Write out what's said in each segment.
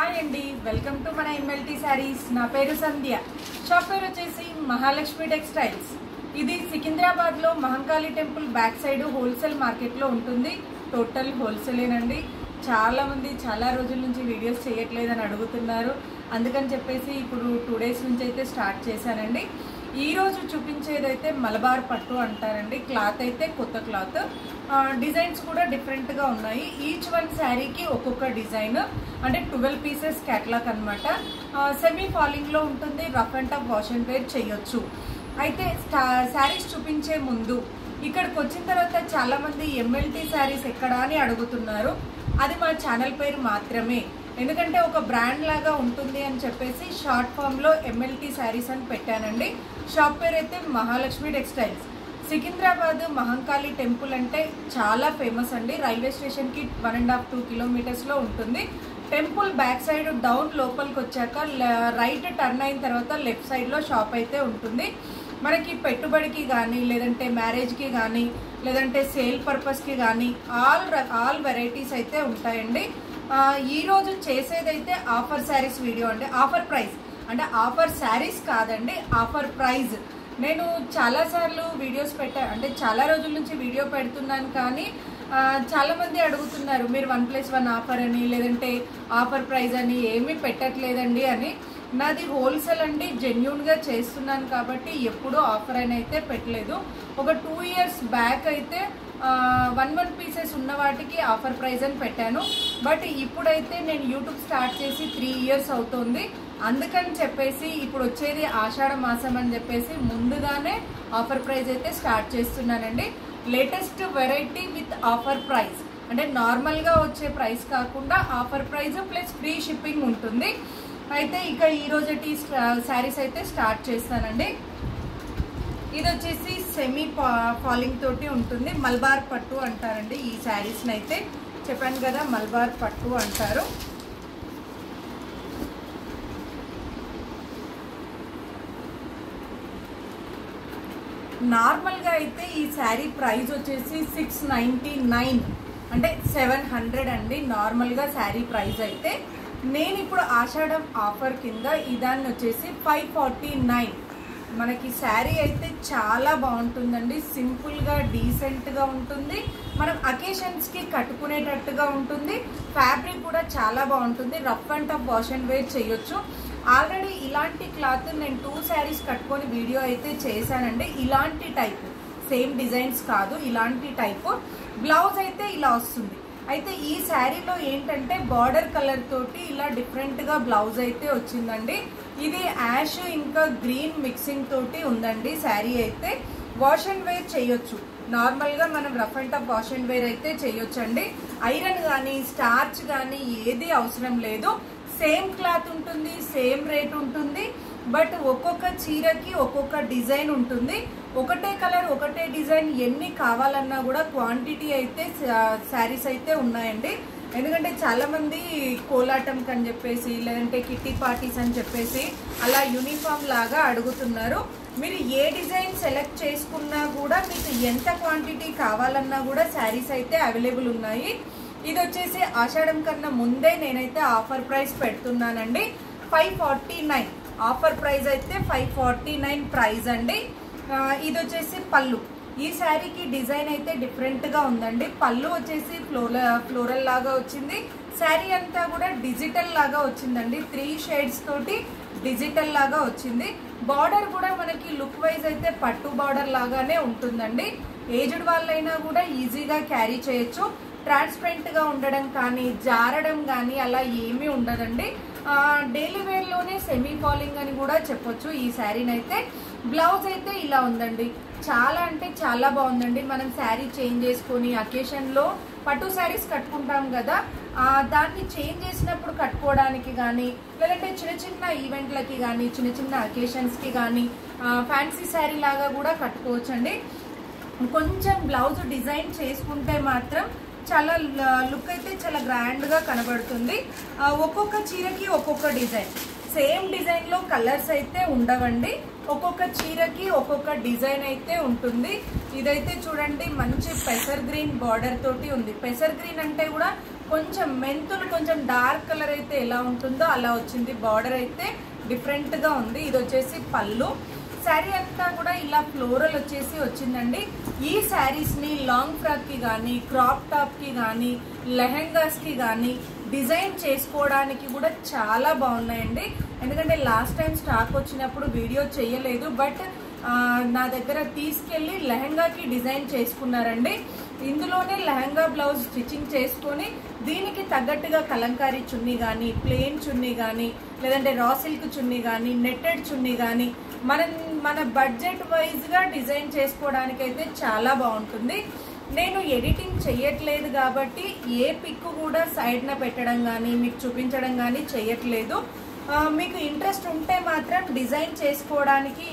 Hi అండి, welcome to మన MLT saris. నా పేరు సంధ్య. షాప్ పేరు వచ్చేసి మహాలక్ష్మి టెక్స్టైల్స్. ఇది సికింద్రాబాద్ లో Mahankali temple back side wholesale market లో ఉంటుంది. టోటల్ హోల్సేలేనండి. చాలా మంది చాలా రోజుల నుంచి వీడియోస్ చేయట్లేదని అడుగుతున్నారు. అందుకని చెప్పేసి ఇప్పుడు 2 days నుంచి అయితే స్టార్ట్ చేశానండి. ఈ రోజు చూపించేదైతే మలబార్ పట్టు అంటారండి. క్లాత్ అయితే కొత్త క్లాత్, డిజైన్స్ కూడా డిఫరెంట్ గా ఉన్నాయి. ఈచ్ వన్ శారీకి ఒక్కొక్క డిజైన్, అంటే 12 pieces క్యాటలాగ్ అనమాట. సెమీ ఫాలింగ్ లో ఉంటుంది. Rough and tough wash and wear చేయొచ్చు. అయితే శారీస్ చూపించే ముందు ఇక్కడికి వచ్చిన తర్వాత చాలా మంది MLT శారీస్ ఎక్కడా అని అడుగుతున్నారు. అది మా ఛానల్ పేరు మాత్రమే, ఎందుకంటే ఒక బ్రాండ్ లాగా ఉంటుంది అని చెప్పేసి షార్ట్ ఫామ్ లో MLT శారీస్ అని పెట్టానండి. షాప్ పేరు అయితే మహాలక్ష్మి టెక్స్టైల్స్. సికింద్రాబాద్ మహంకాళి టెంపుల్ అంటే చాలా ఫేమస్ అండి. రైల్వే స్టేషన్ కి 1.5-2 kilometers లో ఉంటుంది. టెంపుల్ బ్యాక్ సైడ్ డౌన్ లోపలికి వచ్చాక రైట్ టర్న్ అయిన తర్వాత లెఫ్ట్ సైడ్ లో షాప్ అయితే ఉంటుంది. మనకి పెట్టుబడికి కానీ, లేదంటే మ్యారేజ్కి కానీ, లేదంటే సేల్ పర్పస్కి కానీ ఆల్ వెరైటీస్ అయితే ఉంటాయండి. ఈ రోజు చేసేదైతే ఆఫర్ శారీస్ వీడియో అండి. ఆఫర్ ప్రైస్ అంటే ఆఫర్ శారీస్ కాదండి, ఆఫర్ ప్రైజ్. నేను చాలాసార్లు వీడియోస్ అంటే చాలా రోజుల నుంచి వీడియో పెడుతున్నాను, కానీ చాలా మంది అడుగుతున్నారు మీరు 1+1 ఆఫర్ అని, లేదంటే ఆఫర్ ప్రైజ్ అని ఏమీ పెట్టట్లేదండి అని. నాది హోల్సేల్ అండి, జెన్యూన్ గా చేస్తున్నాను కాబట్టి ఎప్పుడూ ఆఫర్ అని అయితే పెట్టలేదు. ఒక 2 years బ్యాక్ అయితే 1 pieces ఉన్న వాటికి ఆఫర్ ప్రైజ్ అని పెట్టాను. బట్ ఇప్పుడైతే నేను యూట్యూబ్ స్టార్ట్ చేసి 3 years అవుతుంది. అందుకని చెప్పేసి ఇప్పుడు వచ్చేది ఆషాఢ మాసం అని చెప్పేసి ముందుగానే ఆఫర్ ప్రైజ్ అయితే స్టార్ట్ చేస్తున్నానండి. Latest variety with offer praise, అంటే నార్మల్ గా వచ్చే ప్రైస్ కాకుండా offer praise plus free shipping ఉంటుంది. అయితే ఇక ఈ రోజుటి శారీస్ అయితే స్టార్ట్ చేస్తానండి. ఇది వచ్చేసి సెమీ ఫాలింగ్ తోటి ఉంటుంది. మల్బార్ పట్టు అంటారండి ఈ శారీస్ని. అయితే చెప్పాను కదా, మల్బార్ పట్టు అంటారు. నార్మల్గా అయితే ఈ శారీ ప్రైస్ వచ్చేసి 699, అంటే 700 అండి నార్మల్గా శారీ ప్రైస్ అయితే. నేను ఇప్పుడు ఆషాఢం ఆఫర్ కింద ఇదాన్ని వచ్చేసి 549. మనకి శారీ అయితే చాలా బాగుంటుందండి. సింపుల్గా డీసెంట్గా ఉంటుంది. మనం అకేషన్స్కి కట్టుకునేటట్టుగా ఉంటుంది. ఫ్యాబ్రిక్ కూడా చాలా బాగుంటుంది. Rough and tough wash and wear చేయొచ్చు. ఆల్రెడీ ఇలాంటి క్లాత్ నేను 2 sarees కట్టుకొని వీడియో అయితే చేశానండి. ఇలాంటి టైప్, సేమ్ డిజైన్స్ కాదు, ఇలాంటి టైప్. బ్లౌజ్ అయితే ఇలా వస్తుంది. అయితే ఈ శారీలో ఏంటంటే బార్డర్ కలర్ తోటి ఇలా డిఫరెంట్ గా బ్లౌజ్ అయితే వచ్చిందండి. ఇది యాష్ ఇంకా గ్రీన్ మిక్సింగ్ తోటి ఉందండి శారీ అయితే. వాష్ అండ్ వేర్ చేయొచ్చు. నార్మల్ గా మనం rough and tough wash and wear అయితే చేయొచ్చండి. ఐరన్ కానీ స్టార్చ్ కానీ ఏది అవసరం లేదు. సేమ్ క్లాత్ ఉంటుంది, సేమ్ రేట్ ఉంటుంది. బట్ ఒక్కొక్క చీరకి ఒక్కొక్క డిజైన్ ఉంటుంది. ఒకటే కలర్ ఒకటే డిజైన్ ఎన్ని కావాలన్నా కూడా క్వాంటిటీ అయితే శారీస్ అయితే ఉన్నాయండి. ఎందుకంటే చాలా మంది కోలాటం అని చెప్పేసి, లేదంటే కిట్టి పార్టీస్ అని చెప్పేసి అలా యూనిఫామ్ లాగా అడుగుతున్నారు. మీరు ఏ డిజైన్ సెలెక్ట్ చేసుకున్నా కూడా మీకు ఎంత క్వాంటిటీ కావాలన్నా కూడా శారీస్ అయితే అవైలబుల్ ఉన్నాయి. ఇది వచ్చేసి ఆషాఢం కన్నా ముందే నేనైతే ఆఫర్ ప్రైస్ పెడుతున్నానండి. 549 ఆఫర్ ప్రైస్ అయితే 549 ప్రైస్ అండి. ఇది వచ్చేసి పళ్ళు. ఈ శారీకి డిజైన్ అయితే డిఫరెంట్ గా ఉందండి. పళ్ళు వచ్చేసి ఫ్లోరల్ లాగా వచ్చింది. శారీ అంతా కూడా డిజిటల్ లాగా వచ్చిందండి. 3 shades తోటి డిజిటల్ లాగా వచ్చింది. బార్డర్ కూడా మనకి లుక్ వైజ్ అయితే పట్టు బార్డర్ లాగానే ఉంటుందండి. ఏజ్డ్ వాళ్ళైనా కూడా ఈజీగా క్యారీ చేయొచ్చు. ట్రాన్స్పరెంట్ గా ఉండడం కానీ, జారడం కానీ అలా ఏమీ ఉండదండి. డైలీ వేర్ లోనే సెమీ ఫాలింగ్ అని కూడా చెప్పొచ్చు ఈ శారీని అయితే. బ్లౌజ్ అయితే ఇలా ఉందండి. చాలా అంటే చాలా బాగుందండి. మనం శారీ చేంజ్ చేసుకొని అకేషన్ లో పట్టు శారీస్ కట్టుకుంటాం కదా, దాన్ని చేంజ్ చేసినప్పుడు కట్టుకోవడానికి కానీ, లేదంటే చిన్న చిన్న ఈవెంట్లకి కానీ, చిన్న చిన్న అకేషన్స్ కి కానీ ఫ్యాన్సీ శారీ లాగా కూడా కట్టుకోవచ్చండి. కొంచెం బ్లౌజ్ డిజైన్ చేసుకుంటే మాత్రం చాలా లుక్ అయితే చాలా గ్రాండ్ గా కనబడుతుంది. ఒక్కొక్క చీరకి ఒక్కొక్క డిజైన్, సేమ్ డిజైన్ లో కలర్స్ అయితే ఉండవండి. ఒక్కొక్క చీరకి ఒక్కొక్క డిజైన్ అయితే ఉంటుంది. ఇదైతే చూడండి మంచి పెసర్ గ్రీన్ బార్డర్ తోటి ఉంది. పెసర్ గ్రీన్ అంటే కూడా కొంచెం మెంతులు కొంచెం డార్క్ కలర్ అయితే ఎలా ఉంటుందో అలా వచ్చింది. బార్డర్ అయితే డిఫరెంట్గా ఉంది. ఇది వచ్చేసి పళ్ళు. శారీ అంతా కూడా ఇలా ఫ్లోరల్ వచ్చేసి వచ్చిందండి. ఈ శారీస్ని లాంగ్ ఫ్రాక్కి కానీ, క్రాప్ టాప్కి కానీ, లెహెంగాస్కి కానీ డిజైన్ చేసుకోవడానికి కూడా చాలా బాగున్నాయండి. ఎందుకంటే లాస్ట్ టైం స్టాక్ వచ్చినప్పుడు వీడియో చేయలేదు, బట్ నా దగ్గర తీసుకెళ్ళి లెహెంగాకి డిజైన్ చేసుకున్నారండి. ఇందులోనే లెహంగా బ్లౌజ్ స్టిచ్చింగ్ చేసుకొని దీనికి తగ్గట్టుగా కలంకారీ చున్నీ కానీ, ప్లెయిన్ చున్నీ కానీ, లేదంటే రా సిల్క్ చున్నీ కానీ, నెట్టెడ్ చున్నీ కానీ మన బడ్జెట్ వైజ్గా డిజైన్ చేసుకోవడానికి అయితే చాలా బాగుంటుంది. నేను ఎడిటింగ్ చెయ్యట్లేదు కాబట్టి ఏ పిక్ కూడా సైడ్న పెట్టడం కానీ మీకు చూపించడం కానీ చెయ్యట్లేదు. మీకు ఇంట్రెస్ట్ ఉంటే మాత్రం డిజైన్ చేసుకోవడానికి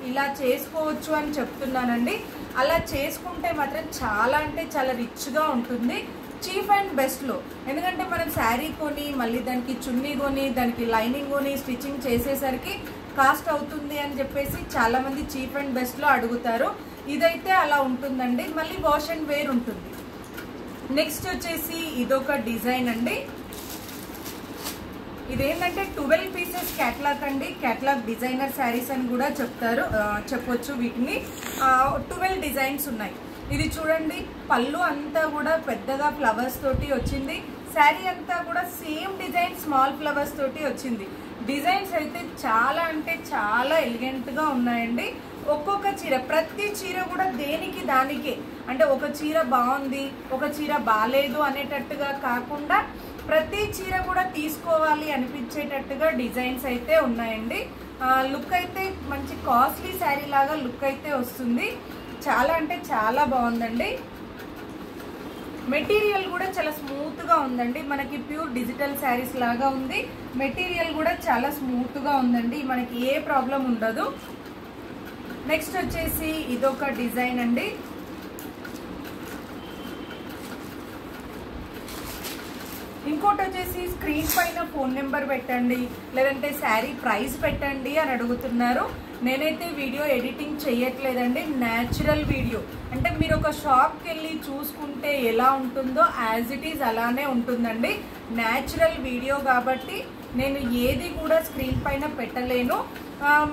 ఇలా చేసుకోవచ్చు అని చెప్తున్నానండి. అలా చేసుకుంటే మాత్రం చాలా అంటే చాలా రిచ్గా ఉంటుంది, చీప్ అండ్ బెస్ట్లో. ఎందుకంటే మనం శారీ కొని మళ్ళీ దానికి చున్నీ కొని దానికి లైనింగ్ కొని స్టిచ్చింగ్ చేసేసరికి కాస్ట్ అవుతుంది అని చెప్పేసి చాలామంది చీప్ అండ్ బెస్ట్లో అడుగుతారు. ఇదైతే అలా ఉంటుందండి. మళ్ళీ వాష్ అండ్ వేర్ ఉంటుంది. నెక్స్ట్ వచ్చేసి ఇదొక డిజైన్ అండి. ఇదేంటంటే 12 పీసెస్ క్యాట్లాగ్ అండి. క్యాట్లాగ్ డిజైనర్ శారీస్ అని కూడా చెప్పొచ్చు వీటిని. 12 డిజైన్స్ ఉన్నాయి. ఇది చూడండి, పళ్ళు అంతా కూడా పెద్దగా ఫ్లవర్స్ తోటి వచ్చింది. శారీ అంతా కూడా సేమ్ డిజైన్ స్మాల్ ఫ్లవర్స్ తోటి వచ్చింది. డిజైన్స్ అయితే చాలా అంటే చాలా ఎలిగెంట్గా ఉన్నాయండి. ఒక్కొక్క చీర, ప్రతి చీర కూడా దేనికి దానికే, అంటే ఒక చీర బాగుంది ఒక చీర బాగాలేదు అనేటట్టుగా కాకుండా ప్రతి చీర కూడా తీసుకోవాలి అనిపించేటట్టుగా డిజైన్స్ అయితే ఉన్నాయండి. లుక్ అయితే మంచి కాస్ట్లీ శారీ లాగా లుక్ అయితే వస్తుంది. చాలా అంటే చాలా బాగుందండి. మెటీరియల్ కూడా చాలా స్మూత్గా ఉందండి. మనకి ప్యూర్ డిజిటల్ శారీస్ లాగా ఉంది. మెటీరియల్ కూడా చాలా స్మూత్గా ఉందండి. మనకి ఏ ప్రాబ్లం ఉండదు. నెక్స్ట్ వచ్చేసి ఇదొక డిజైన్ అండి. ఇంకోటి వచ్చేసి స్క్రీన్ పైన ఫోన్ నెంబర్ పెట్టండి, లేదంటే శారీ ప్రైస్ పెట్టండి అని అడుగుతున్నారు. నేనైతే వీడియో ఎడిటింగ్ చేయట్లేదండి, న్యాచురల్ వీడియో. అంటే మీరు ఒక షాప్కి వెళ్ళి చూసుకుంటే ఎలా ఉంటుందో యాజ్ ఇట్ ఈజ్ అలానే ఉంటుందండి. న్యాచురల్ వీడియో కాబట్టి నేను ఏది కూడా స్క్రీన్ పైన పెట్టలేను.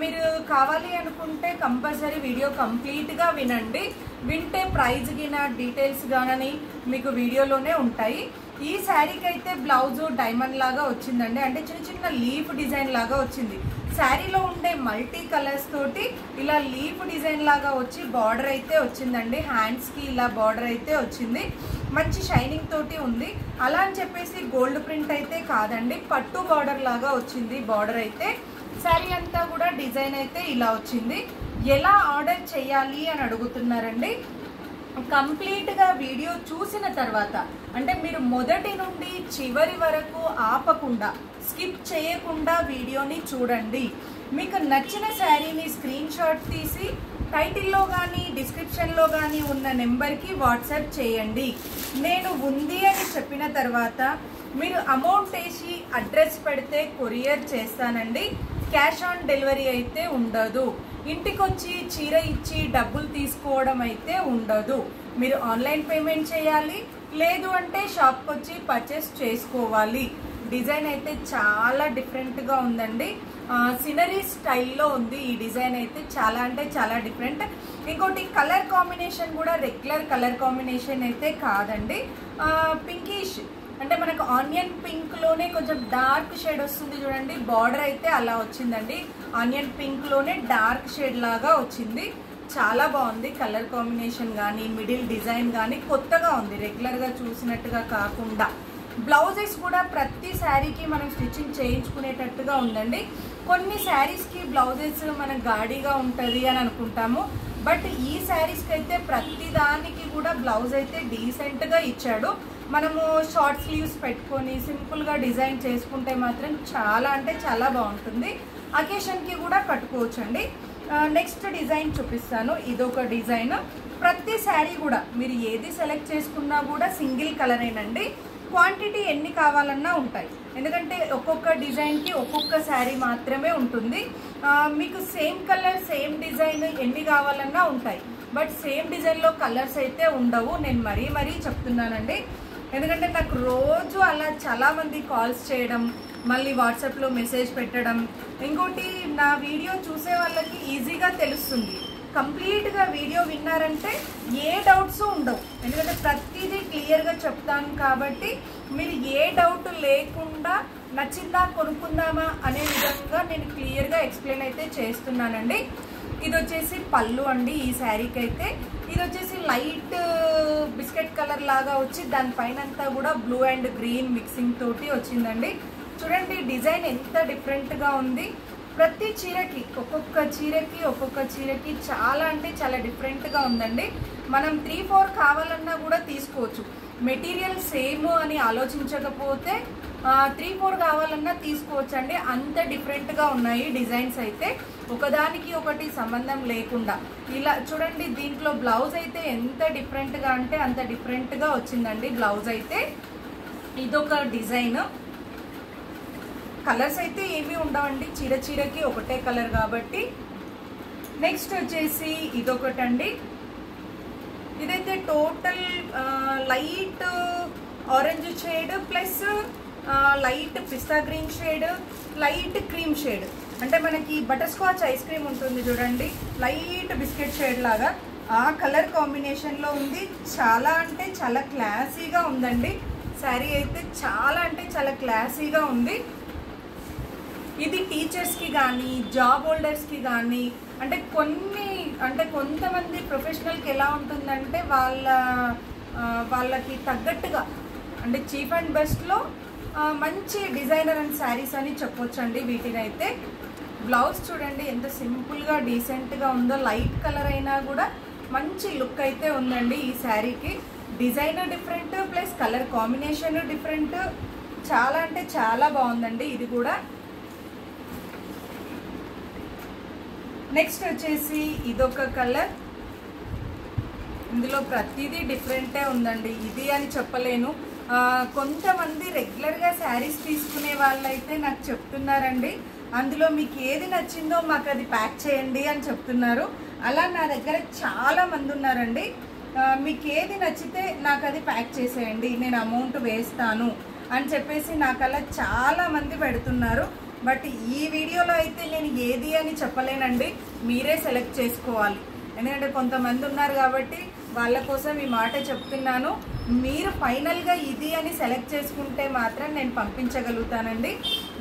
మీరు కావాలి అనుకుంటే కంపల్సరీ వీడియో కంప్లీట్గా వినండి. వింటే ప్రైజ్ గిన డీటెయిల్స్ కానీ మీకు వీడియోలోనే ఉంటాయి. ఈ శారీకి అయితే బ్లౌజు డైమండ్ లాగా వచ్చిందండి. అంటే చిన్న చిన్న లీఫ్ డిజైన్ లాగా వచ్చింది. శారీలో ఉండే మల్టీ కలర్స్ తోటి ఇలా లీఫ్ డిజైన్ లాగా వచ్చి బార్డర్ అయితే వచ్చిందండి. హ్యాండ్స్కి ఇలా బార్డర్ అయితే వచ్చింది. మంచి షైనింగ్ తోటి ఉంది. అలా అని చెప్పేసి గోల్డ్ ప్రింట్ అయితే కాదండి, పట్టు బార్డర్ లాగా వచ్చింది బార్డర్ అయితే. శారీ అంతా కూడా డిజైన్ అయితే ఇలా వచ్చింది. ఎలా ఆర్డర్ చేయాలి అని అడుగుతున్నారండి. కంప్లీట్గా వీడియో చూసిన తర్వాత, అంటే మీరు మొదటి నుండి చివరి వరకు ఆపకుండా స్కిప్ చేయకుండా వీడియోని చూడండి. మీకు నచ్చిన శారీని స్క్రీన్ షాట్ తీసి టైటిల్లో కానీ డిస్క్రిప్షన్లో కానీ ఉన్న నెంబర్కి వాట్సాప్ చేయండి. నేను ఉంది అని చెప్పిన తర్వాత మీరు అమౌంట్ వేసి అడ్రస్ పెడితే కొరియర్ చేస్తానండి. క్యాష్ ఆన్ డెలివరీ అయితే ఉండదు. ఇంటికి వచ్చి చీర ఇచ్చి డబ్బులు తీసుకోవడం అయితే ఉండదు. మీరు ఆన్లైన్ పేమెంట్ చేయాలి, లేదు అంటే షాప్కి వచ్చి పర్చేస్ చేసుకోవాలి. డిజైన్ అయితే చాలా డిఫరెంట్గా ఉందండి. సినరీ స్టైల్లో ఉంది ఈ డిజైన్ అయితే. చాలా అంటే చాలా డిఫరెంట్. ఇంకోటి కలర్ కాంబినేషన్ కూడా రెగ్యులర్ కలర్ కాంబినేషన్ అయితే కాదండి. పింకిష్, అంటే మనకు ఆనియన్ పింక్లోనే కొంచెం డార్క్ షేడ్ వస్తుంది చూడండి. బార్డర్ అయితే అలా వచ్చిందండి. ఆనియన్ పింక్లోనే డార్క్ షేడ్ లాగా వచ్చింది. చాలా బాగుంది కలర్ కాంబినేషన్ కానీ మిడిల్ డిజైన్ కానీ కొత్తగా ఉంది, రెగ్యులర్గా చూసినట్టుగా కాకుండా. బ్లౌజెస్ కూడా ప్రతి శారీకి మనం స్టిచ్చింగ్ చేయించుకునేటట్టుగా ఉందండి. కొన్ని శారీస్కి బ్లౌజెస్ మనకు గాడిగా ఉంటుంది అని అనుకుంటాము, బట్ ఈ శారీస్కి అయితే ప్రతి దానికి కూడా బ్లౌజ్ అయితే డీసెంట్గా ఇచ్చాడు. మనము షార్ట్ స్లీవ్స్ పెట్టుకొని సింపుల్గా డిజైన్ చేసుకుంటే మాత్రం చాలా అంటే చాలా బాగుంటుంది. అకేషన్కి కూడా కట్టుకోవచ్చు అండి. నెక్స్ట్ డిజైన్ చూపిస్తాను. ఇదొక డిజైన్. ప్రతి శారీ కూడా మీరు ఏది సెలెక్ట్ చేసుకున్నా కూడా సింగిల్ కలరేనండి. క్వాంటిటీ ఎన్ని కావాలన్నా ఉంటాయి, ఎందుకంటే ఒక్కొక్క డిజైన్కి ఒక్కొక్క శారీ మాత్రమే ఉంటుంది. మీకు సేమ్ కలర్ సేమ్ డిజైన్ ఎన్ని కావాలన్నా ఉంటాయి, బట్ సేమ్ డిజైన్లో కలర్స్ అయితే ఉండవు. నేను మరీ చెప్తున్నానండి. ఎందుకంటే నాకు రోజు అలా చాలామంది కాల్స్ చేయడం, మళ్ళీ వాట్సాప్లో మెసేజ్ పెట్టడం. ఇంకోటి, నా వీడియో చూసే వాళ్ళకి ఈజీగా తెలుస్తుంది. కంప్లీట్గా వీడియో విన్నారంటే ఏ డౌట్స్ ఉండవు, ఎందుకంటే ప్రతిదీ క్లియర్గా చెప్తాను. కాబట్టి మీరు ఏ డౌట్ లేకుండా నచ్చిందా కొనుక్కుందామా అనే విధంగా నేను క్లియర్గా ఎక్స్ప్లెయిన్ అయితే చేస్తున్నానండి. ఇది వచ్చేసి పళ్ళు అండి ఈ శారీకి అయితే. ఇది వచ్చేసి లైట్ బిస్కెట్ కలర్ లాగా వచ్చి దానిపైన అంతా కూడా బ్లూ అండ్ గ్రీన్ మిక్సింగ్ తోటి వచ్చిందండి. చూడండి డిజైన్ ఎంత డిఫరెంట్గా ఉంది. ప్రతి చీరకి ఒక్కొక్క చీరకి చాలా అంటే చాలా డిఫరెంట్గా ఉందండి. మనం 3-4 కావాలన్నా కూడా తీసుకోవచ్చు. మెటీరియల్ సేమ్ అని ఆలోచించకపోతే 3-4 కావాలన్నా తీసుకోవచ్చు అండి. అంత డిఫరెంట్గా ఉన్నాయి డిజైన్స్ అయితే, ఒకదానికి ఒకటి సంబంధం లేకుండా. ఇలా చూడండి, దీంట్లో బ్లౌజ్ అయితే ఎంత డిఫరెంట్గా అంటే అంత డిఫరెంట్గా వచ్చిందండి బ్లౌజ్ అయితే. ఇదొక డిజైన్. కలర్స్ అయితే ఏమీ ఉండవండి, చీరకి ఒకటే కలర్ కాబట్టి. నెక్స్ట్ వచ్చేసి ఇదొకటండి. ఇదైతే total light orange shade plus light pista green shade, light cream shade. అంటే మనకి బటర్ స్కాచ్ ఐస్ క్రీమ్ ఉంటుంది చూడండి, లైట్ బిస్కెట్ షేడ్ లాగా ఆ కలర్ కాంబినేషన్లో ఉంది. చాలా అంటే చాలా క్లాసీగా ఉందండి శారీ అయితే, చాలా అంటే చాలా క్లాసీగా ఉంది. ఇది టీచర్స్కి కానీ జాబ్ హోల్డర్స్కి కానీ, అంటే కొంతమంది ప్రొఫెషనల్కి ఎలా ఉంటుందంటే వాళ్ళకి తగ్గట్టుగా, అంటే చీప్ అండ్ బెస్ట్లో మంచి డిజైనర్ అండ్ శారీస్ అని చెప్పొచ్చు అండి వీటిని అయితే. బ్లౌజ్ చూడండి ఎంత సింపుల్గా డీసెంట్గా ఉందో, లైట్ కలర్ అయినా కూడా మంచి లుక్ అయితే ఉందండి ఈ శారీకి. Design different plus colour combination different, చాలా అంటే చాలా బాగుందండి ఇది కూడా. నెక్స్ట్ వచ్చేసి ఇదొక కలర్. ఇందులో ప్రతిదీ డిఫరెంటే ఉందండి, ఇది అని చెప్పలేను. కొంతమంది రెగ్యులర్గా శారీస్ తీసుకునే వాళ్ళైతే నాకు చెప్తున్నారండి, అందులో మీకు ఏది నచ్చిందో మాకు అది ప్యాక్ చేయండి అని చెప్తున్నారు. అలా నా దగ్గర చాలా మంది ఉన్నారండి. మీకు ఏది నచ్చితే నాకు అది ప్యాక్ చేసేయండి, నేను అమౌంట్ వేస్తాను అని చెప్పేసి నాకు అలా చాలా మంది పెడుతున్నారు. బట్ ఈ వీడియోలో అయితే నేను ఏది అని చెప్పలేనండి, మీరే సెలెక్ట్ చేసుకోవాలి. ఎందుకంటే కొంతమంది ఉన్నారు కాబట్టి వాళ్ళ కోసం ఈ మాట చెప్తున్నాను. మీరు ఫైనల్గా ఇది అని సెలెక్ట్ చేసుకుంటే మాత్రం నేను పంపించగలుగుతానండి.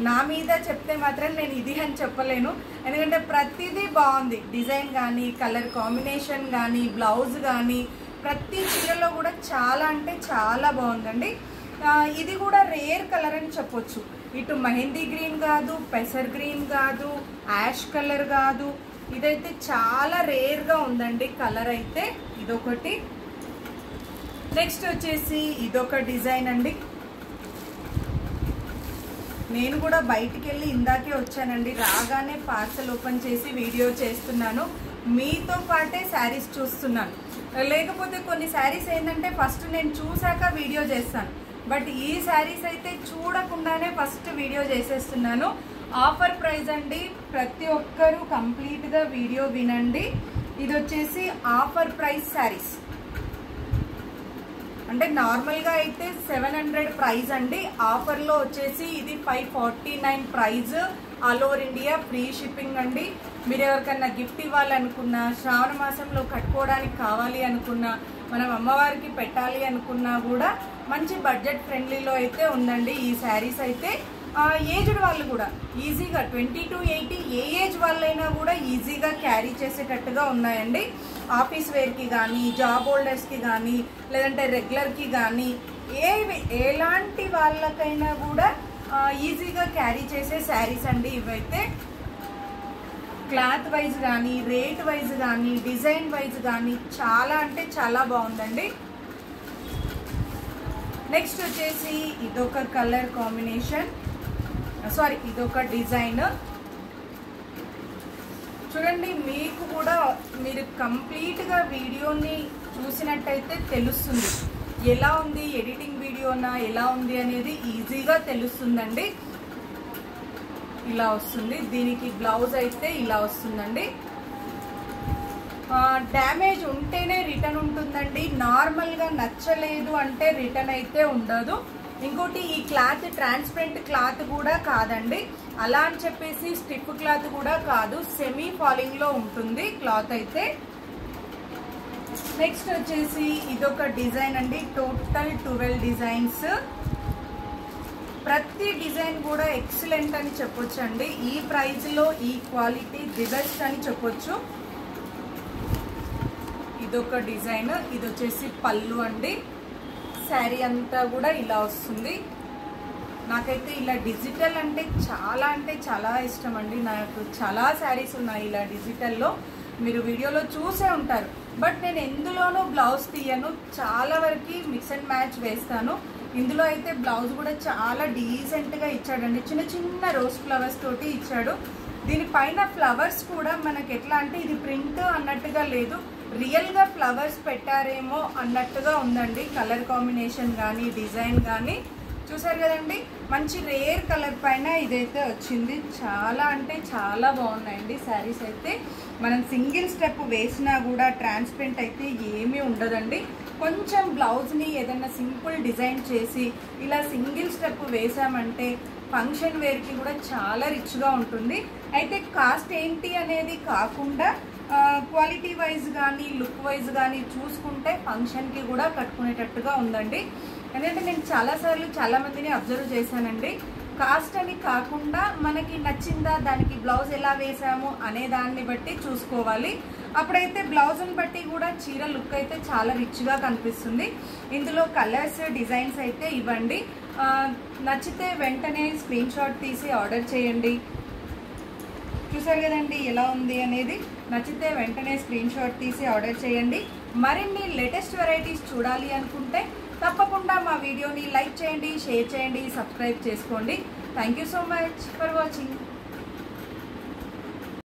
నా మీద చెప్తే మాత్రం నేను ఇది అని చెప్పలేను, ఎందుకంటే ప్రతిదీ బాగుంది. డిజైన్ కానీ, కలర్ కాంబినేషన్ కానీ, బ్లౌజ్ కానీ, ప్రతి చీరలో కూడా చాలా అంటే చాలా బాగుందండి. ఇది కూడా రేర్ కలర్ అని చెప్పొచ్చు. ఇటు మెహందీ గ్రీన్ కాదు, పెసర్ గ్రీన్ కాదు, యాష్ కలర్ కాదు, ఇదైతే చాలా రేర్గా ఉందండి కలర్ అయితే. ఇదొకటి. నెక్స్ట్ వచ్చేసి ఇదొక డిజైన్ అండి. నేను కూడా బయటికి వెళ్ళి ఇందాకే వచ్చానండి, రాగానే పార్సల్ ఓపెన్ చేసి వీడియో చేస్తున్నాను, మీతో పాటే శారీస్ చూస్తున్నాను. లేకపోతే కొన్ని శారీస్ ఏంటంటే ఫస్ట్ నేను చూసాక వీడియో చేస్తాను, బట్ ఈ శారీస్ అయితే చూడకుండానే ఫస్ట్ వీడియో చేసేస్తున్నాను. ఆఫర్ ప్రైస్ అండి, ప్రతి ఒక్కరూ కంప్లీట్గా వీడియో వినండి. ఇది వచ్చేసి ఆఫర్ ప్రైస్ శారీస్. అంటే నార్మల్గా అయితే 700 ప్రైస్ అండి, ఆఫర్లో వచ్చేసి ఇది 549 price. All over India free shipping అండి. మీరు ఎవరికన్నా గిఫ్ట్ ఇవ్వాలనుకున్నా, శ్రావణ మాసంలో కట్టుకోవడానికి కావాలి అనుకున్నా, మనం అమ్మవారికి పెట్టాలి అనుకున్నా కూడా మంచి బడ్జెట్ ఫ్రెండ్లీలో అయితే ఉందండి ఈ శారీస్ అయితే. ఏజ్డ్ వాళ్ళు కూడా ఈజీగా 20 to 80 ఏ ఏజ్ వాళ్ళైనా కూడా ఈజీగా క్యారీ చేసేటట్టుగా ఉన్నాయండి. ఆఫీస్ వేర్కి కానీ, జాబ్ హోల్డర్స్కి కానీ, లేదంటే రెగ్యులర్కి కానీ, ఎలాంటి వాళ్ళకైనా కూడా ఈజీగా క్యారీ చేసే శారీస్ అండి ఇవైతే. క్లాత్ వైజ్ కానీ, రేట్ వైజ్ కానీ, డిజైన్ వైజ్ కానీ చాలా అంటే చాలా బాగుందండి. నెక్స్ట్ వచ్చేసి ఇదొక కలర్ కాంబినేషన్, సారీ ఇదొక డిజైన్. చూడండి, మీకు కూడా మీరు కంప్లీట్గా వీడియోని చూసినట్టయితే తెలుస్తుంది ఎలా ఉంది, ఎడిటింగ్ వీడియోనా ఎలా ఉంది అనేది ఈజీగా తెలుస్తుందండి. ఇలా వస్తుంది, దీనికి బ్లౌజ్ అయితే ఇలా వస్తుందండి. డ్యామేజ్ ఉంటేనే రిటర్న్ ఉంటుందండి. నార్మల్గా నచ్చలేదు అంటే రిటర్న్ అయితే ఉండదు. ఇంకోటి ఈ క్లాత్ ట్రాన్స్పరెంట్ క్లాత్ కూడా కాదండి, అలా అని చెప్పేసి స్టిఫ్ క్లాత్ కూడా కాదు, సెమీ ఫాలింగ్ లో ఉంటుంది క్లాత్ అయితే. నెక్స్ట్ వచ్చేసి ఇదొక డిజైన్ అండి, టోటల్ 12 డిజైన్స్. ప్రతి డిజైన్ కూడా ఎక్సలెంట్ అని చెప్పొచ్చు అండి. ఈ ప్రైస్ లో ఈ క్వాలిటీ ది బెస్ట్ అని చెప్పొచ్చు. ఇదొక డిజైన్, ఇది వచ్చేసి పళ్ళు అండి. శారీ అంతా కూడా ఇలా వస్తుంది. నాకైతే ఇలా డిజిటల్ అంటే చాలా ఇష్టం అండి. నాకు చాలా శారీస్ ఉన్నాయి ఇలా డిజిటల్లో, మీరు వీడియోలో చూసే ఉంటారు. బట్ నేను ఎందులోనూ బ్లౌజ్ తీయను, చాలా వరకు మిక్స్ అండ్ మ్యాచ్ వేస్తాను. ఇందులో అయితే బ్లౌజ్ కూడా చాలా డీసెంట్గా ఇచ్చాడండి, చిన్న చిన్న రోజ్ ఫ్లవర్స్ తోటి ఇచ్చాడు. దీనిపైన ఫ్లవర్స్ కూడా మనకి ఎట్లా అంటే ఇది ప్రింట్ అన్నట్టుగా లేదు, రియల్గా ఫ్లవర్స్ పెట్టారేమో అన్నట్టుగా ఉందండి. కలర్ కాంబినేషన్ కానీ డిజైన్ కానీ చూసారు కదండి, మంచి రేర్ కలర్ పైన ఇదైతే వచ్చింది. చాలా అంటే చాలా బాగున్నాయండి శారీస్ అయితే. మనం సింగిల్ స్టెప్ వేసినా కూడా ట్రాన్స్పరెంట్ అయితే ఏమీ ఉండదండి. కొంచెం బ్లౌజ్ని ఏదైనా సింపుల్ డిజైన్ చేసి ఇలా సింగిల్ స్టెప్ వేసామంటే ఫంక్షన్ వేర్కి కూడా చాలా రిచ్గా ఉంటుంది. అయితే కాస్ట్ ఏంటి అనేది కాకుండా క్వాలిటీ వైజ్ కానీ లుక్ వైజ్ కానీ చూసుకుంటే ఫంక్షన్కి కూడా కట్టుకునేటట్టుగా ఉందండి. ఎందుకంటే నేను చాలాసార్లు చాలామందిని అబ్జర్వ్ చేశానండి, కాస్ట్ అని కాకుండా మనకి నచ్చిందా, దానికి బ్లౌజ్ ఎలా వేసాము అనే దాన్ని బట్టి చూసుకోవాలి. అప్పుడైతే బ్లౌజ్ని బట్టి కూడా చీర లుక్ అయితే చాలా రిచ్గా కనిపిస్తుంది. ఇందులో కలర్స్ డిజైన్స్ అయితే ఇవ్వండి. నచ్చితే వెంటనే స్క్రీన్ షాట్ తీసి ఆర్డర్ చేయండి. చూసారు కదండి ఎలా ఉంది అనేది, నచ్చితే వెంటనే స్క్రీన్ షాట్ తీసి ఆర్డర్ చేయండి. మరిన్ని లేటెస్ట్ వెరైటీస్ చూడాలి అనుకుంటే తప్పకుండా మా వీడియోని లైక్ చేయండి, షేర్ చేయండి, సబ్స్క్రైబ్ చేసుకోండి. Thank you so much for watching.